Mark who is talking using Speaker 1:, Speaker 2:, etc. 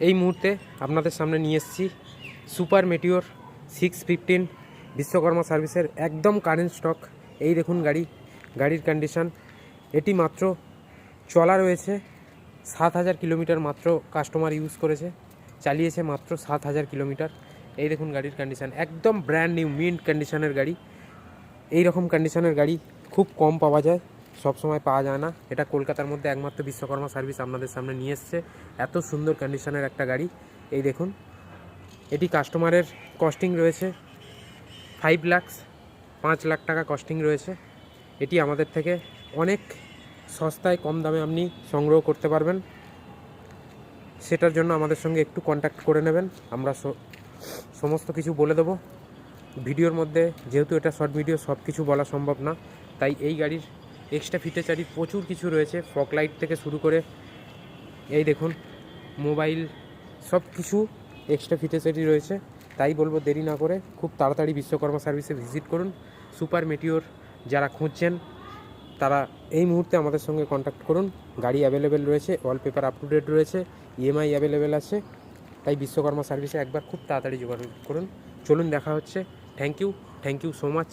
Speaker 1: এই মুহূর্তে আপনাদের সামনে নিয়ে এসেছি সুপার মেটিওর 615 বিশ্বকর্মা সার্ভিসের একদম কারেন্ট স্টক। এই দেখুন গাড়ির কন্ডিশন। এটি মাত্র চলা রয়েছে 7,000 কিলোমিটার মাত্র কাস্টমার ইউজ করেছে, চালিয়েছে মাত্র 7,000 কিলোমিটার। এই দেখুন গাড়ির কন্ডিশন, একদম ব্র্যান্ড নিউ মিন্ট কন্ডিশনের গাড়ি। এই রকম কন্ডিশনের গাড়ি খুব কম পাওয়া যায়, সব সময় পাওয়া যায় না। এটা কলকাতার মধ্যে একমাত্র বিশ্বকর্মা সার্ভিস আপনাদের সামনে নিয়ে এসছে এত সুন্দর কন্ডিশনের একটা গাড়ি। এই দেখুন, এটি কাস্টমারের কস্টিং রয়েছে 5 লাখ 5 লাখ টাকা কস্টিং রয়েছে। এটি আমাদের থেকে অনেক সস্তায় কম দামে আপনি সংগ্রহ করতে পারবেন। সেটার জন্য আমাদের সঙ্গে একটু কন্ট্যাক্ট করে নেবেন, আমরা সমস্ত কিছু বলে দেবো ভিডিওর মধ্যে। যেহেতু এটা শর্ট ভিডিও, সব কিছু বলা সম্ভব না, তাই এই গাড়ির এক্সট্রা ফিচারচারি প্রচুর কিছু রয়েছে। ফগ লাইট থেকে শুরু করে এই দেখুন মোবাইল, সব কিছু এক্সট্রা ফিচারচারি রয়েছে। তাই বলবো দেরি না করে খুব তাড়াতাড়ি বিশ্বকর্মা সার্ভিসে ভিজিট করুন। সুপার মেটিওর যারা খুঁজছেন তারা এই মুহূর্তে আমাদের সঙ্গে কন্ট্যাক্ট করুন। গাড়ি অ্যাভেলেবেল রয়েছে, ওয়ালপেপার আপ টু ডেট রয়েছে, ইএমআই অ্যাভেলেবেল আছে। তাই বিশ্বকর্মা সার্ভিসে একবার খুব তাড়াতাড়ি যোগাযোগ করুন। চলুন দেখা হচ্ছে। Thank you so much.